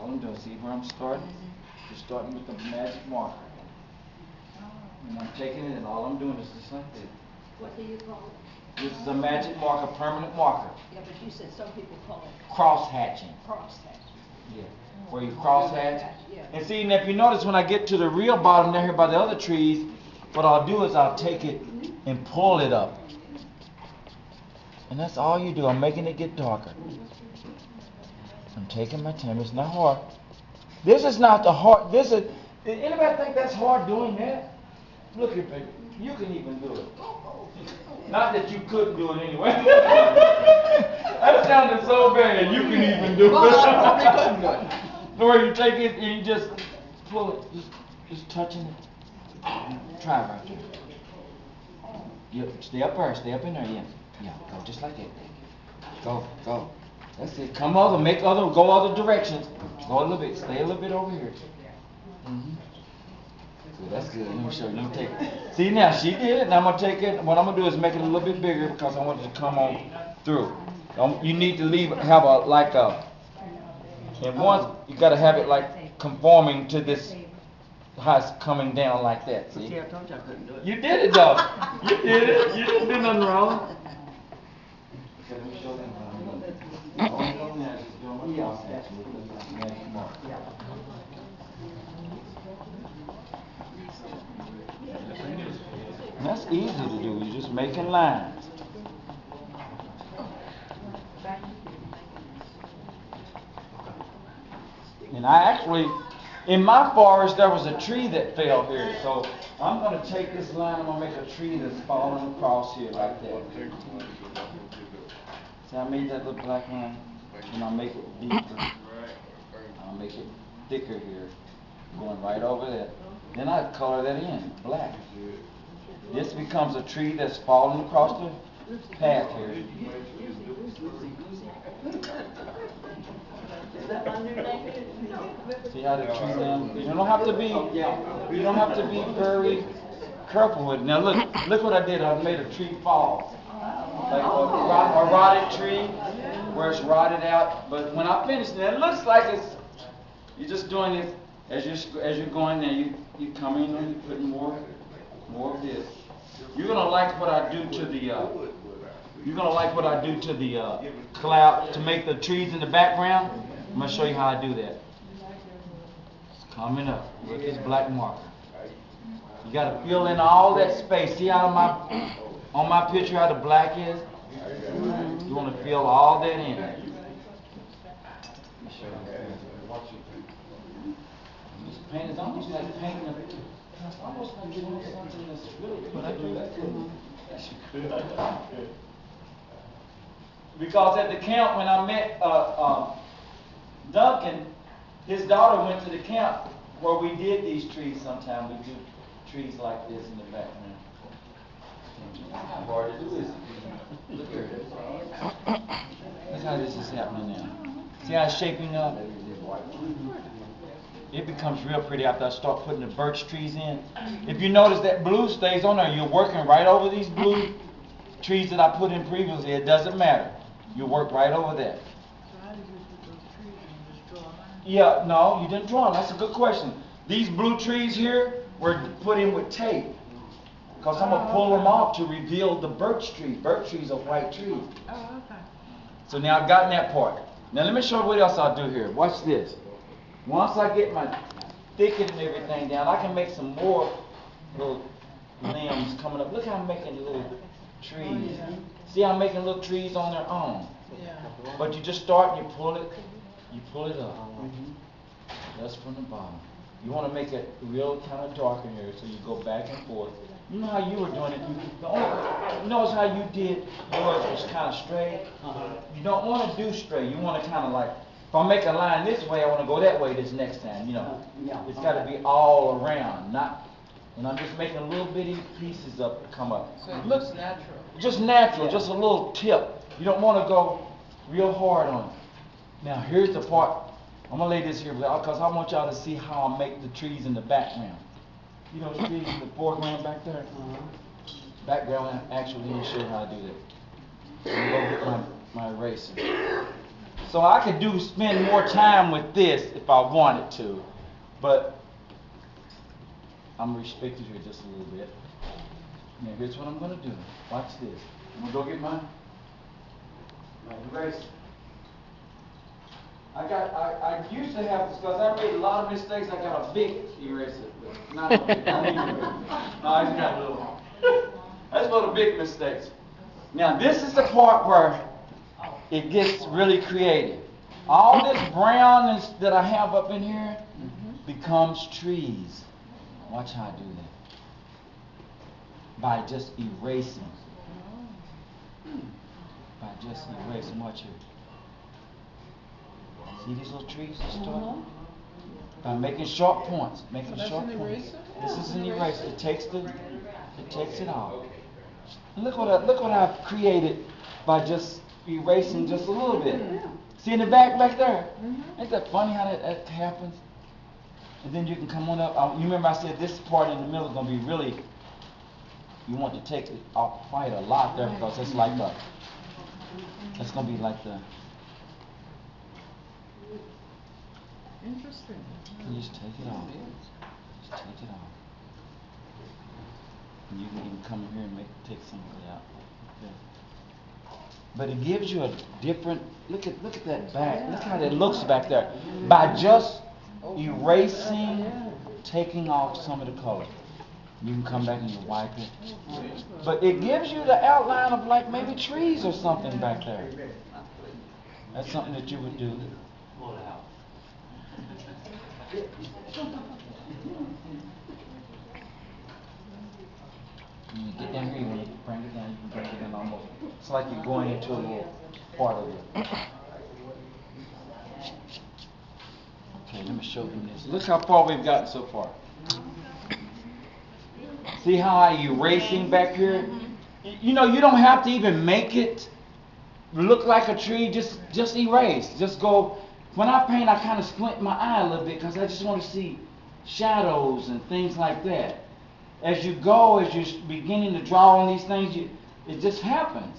All I'm doing, see where I'm starting? Just starting with the magic marker. And I'm taking it, and all I'm doing is just like this. What do you call it? This is a magic marker, permanent marker. Yeah, but you said some people call it Cross hatching. cross hatching. Yeah. Where you cross hatch. Yeah. And see, and if you notice when I get to the real bottom down here by the other trees, what I'll do is I'll take it and pull it up. And that's all you do. I'm making it get darker. I'm taking my time. It's not hard. This is not the hard. This is. Anybody think that's hard doing that? Look here, baby. You can even do it. Not that you couldn't do it anyway. That sounded so bad. You can even do it. Well, I probably couldn't do it. Or you take it and you just pull it, just touching it. Try it right there. Yep, stay up there, stay up in there, yeah. Yeah, go just like that. Go, go. That's it. Come over, go other directions. Go a little bit, stay a little bit over here. Good, that's good. Let me show you. Let me take it. See now, she did it. Now I'm gonna take it. What I'm gonna do is make it a little bit bigger because I want it to come on through. You need to have and once you gotta have it like conforming to this, how it's coming down like that. See? See, I told you I couldn't do it. You did it though. You did it. You didn't do nothing wrong. Okay, let me show them how I'm doing it. That's easy to do. You're just making lines. And I actually, in my forest, there was a tree that fell here. So I'm going to take this line, I'm going to make a tree that's falling across here like that. See, I made that little black line, and I'll make it deeper. I'll make it thicker here, going right over there. Then I color that in, black. This becomes a tree that's falling across the path here. See how the tree down? You don't have to be very careful with it. Now look what I did. I made a tree fall, like a rotted tree, where it's rotted out. But when I finish it, it looks like you're just doing this as you're going there. You come in and you put more of this. You're gonna like what I do to the. You're gonna like what I do to the cloud to make the trees in the background. I'm gonna show you how I do that. It's coming up with this black marker. You gotta fill in all that space. See how on my picture how the black is? You wanna fill all that in. This paint is almost like painting almost like doing something that's really good. But I do that too. Because at the camp when I met Duncan, his daughter went to the camp where we did these trees sometimes. We do trees like this in the background. How hard to do this. Look here. Look how this is happening now. See how it's shaping up? It becomes real pretty after I start putting the birch trees in. If you notice that blue stays on there, you're working right over these blue trees that I put in previously. It doesn't matter. You work right over that. Yeah, no, you didn't draw them. That's a good question. These blue trees here were put in with tape. Because I'm going to pull them off to reveal the birch tree. Birch trees are white trees. Oh, okay. So now I've gotten that part. Now let me show you what else I'll do here. Watch this. Once I get my thicket and everything down, I can make some more little limbs coming up. Look how I'm making little trees. See how I'm making little trees on their own. Yeah. But you just start and you pull it up. That's from the bottom. You want to make it real kind of dark in here, so you go back and forth. You know how you were doing it. You notice how you did yours was kind of straight. You don't want to do straight. You want to kind of like, if I make a line this way, I want to go that way this next time. You know, it's got to be all around, not. And I'm just making little bitty pieces up to come up. So it looks natural. Just natural, just a little tip. You don't want to go real hard on it. Now here's the part. I'm gonna lay this here because I want y'all to see how I make the trees in the background. You know the trees in the foreground back there? Background, actually, let me show you how I do that. I'm gonna go get my eraser. So I could spend more time with this if I wanted to, but I'm restricted here just a little bit. Now here's what I'm gonna do. Watch this. I'm gonna go get my eraser. I used to have this because I made a lot of mistakes. I got a big eraser. Not a big, I mean, no, I just got a little one. That's for the big mistakes. Now this is the part where it gets really creative. All this brownness that I have up in here becomes trees. Watch how I do that. By just erasing. By just erasing. Watch here. See these little trees that start? By making sharp points. Making sharp points. This is an eraser. It takes it off. Look what I've created by just erasing just a little bit. See in the back there? Ain't that funny how that happens? And then you can come on up. You remember I said this part in the middle is going to be really, you want to take it off quite a lot there because it's like it's going to be like the. Interesting. You just take it off. Just take it off. And you can even come here and take some of it out. Okay. But it gives you a different, look at that back. Look how that looks back there. By just erasing, taking off some of the color. You can come back and you wipe it. But it gives you the outline of like maybe trees or something back there. That's something that you would do. When you get down here, you want to bring it down, you can bring it in almost. It's like you're going into a little part of it. Okay, let me show you this. Look how far we've gotten so far. See how I'm erasing back here? You know, you don't have to even make it look like a tree. Just erase. Just go. When I paint, I kind of squint my eye a little bit because I just want to see shadows and things like that. As you go, as you're beginning to draw on these things, it just happens.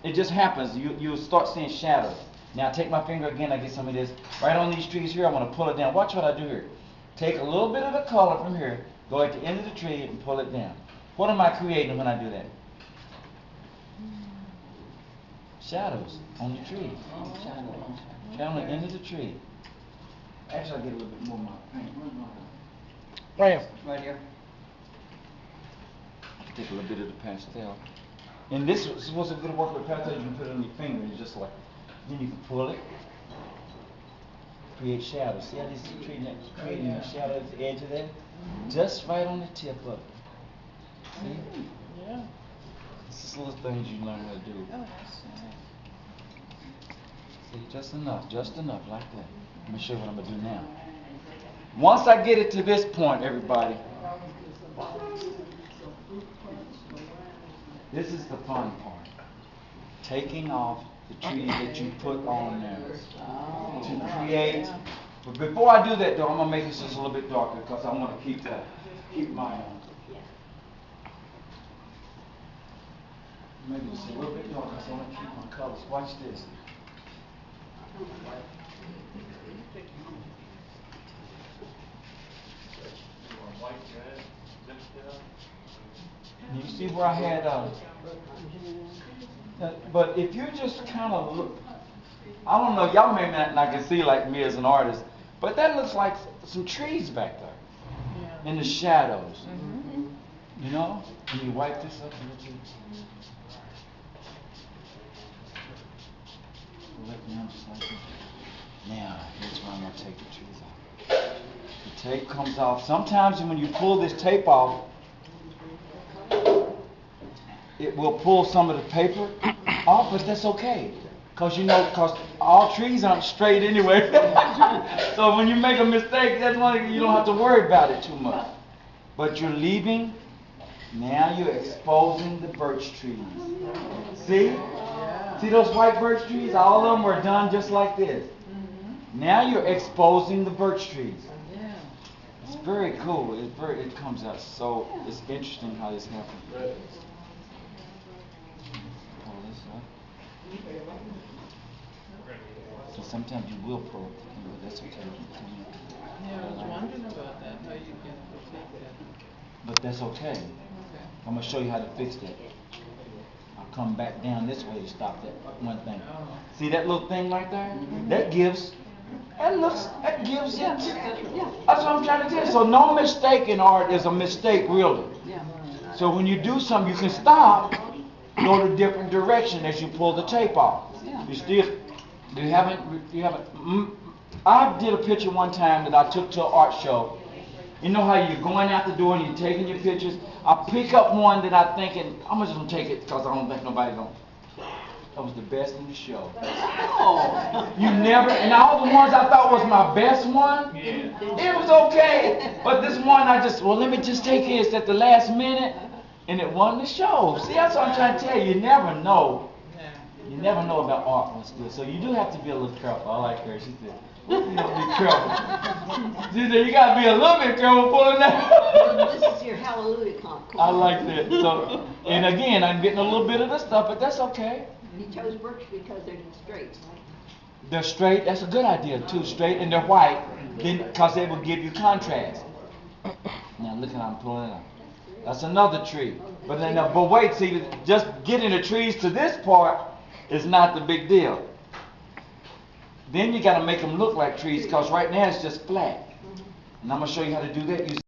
It just happens. You'll start seeing shadows. Now take my finger again, I get some of this. Right on these trees here, I want to pull it down. Watch what I do here. Take a little bit of the color from here, go at the end of the tree and pull it down. What am I creating when I do that? Shadows on the tree. Shadow on the end of the tree. Actually, I'll get a little bit more of my paint. Right here. Right here. Take a little bit of the pastel. And this is what's a good work with pastel. You can put it on your finger and just like, then you can pull it. Create shadows. See how this is creating a shadow at the edge of that? Just right on the tip of it. See? Yeah. It's just little things you learn how to do. Oh, that's nice. See, just enough, like that. Let me show you what I'm going to do now. Once I get it to this point, everybody, this is the fun part. Taking off the trees that you put on there to create. But before I do that, though, I'm going to make this just a little bit darker because I want to keep my maybe just a little bit darker because I want to keep my colors. Watch this. You see where I had, but if you just kind of look, I don't know, y'all may not can see like me as an artist, but that looks like some trees back there in the shadows. You know? Can you wipe this up a little bit? Pull it down just like this. Now, here's where I'm going to take the trees off. The tape comes off. Sometimes when you pull this tape off, it will pull some of the paper off, but that's okay. Because all trees aren't straight anyway. So when you make a mistake, that's one you don't have to worry about it too much. But you're leaving, now you're exposing the birch trees. See? See those white birch trees? All of them were done just like this. Now you're exposing the birch trees. It's very cool. It comes out so, it's interesting how this happens. Pull this up. So sometimes you will pull, but that's okay. Yeah, I was wondering about that, how you can take that. But that's okay. Okay. I'm gonna show you how to fix that. I'll come back down this way to stop that one thing. Oh. See that little thing right there? That gives, that gives it. Yeah. That's what I'm trying to tell you. So no mistake in art is a mistake, really. Yeah. So when you do something, you can stop, go to different direction as you pull the tape off. Yeah. You haven't, I did a picture one time that I took to an art show. You know how you're going out the door and you're taking your pictures? I pick up one that I'm thinking, I'm just gonna take it because I don't think nobody gonna. That was the best in the show. Oh. You never, and all the ones I thought was my best one, it was okay. But this one well, let me just take this at the last minute, and it won the show. See, that's what I'm trying to tell you. You never know. Yeah. You never know about art what's good. So you do have to be a little careful. I like her. She said, you know, be careful. She said, you got to be a little bit careful pulling that. This is your hallelujah concourse. I like that. So, and again, I'm getting a little bit of the stuff, but that's okay. You chose birch because they're straight, right? They're straight. That's a good idea too. Straight and they're white, then because they will give you contrast. Now look at how I'm pulling it out. That's another tree. But then, but wait, see, just getting the trees to this part is not the big deal. Then you got to make them look like trees because right now it's just flat. And I'm gonna show you how to do that using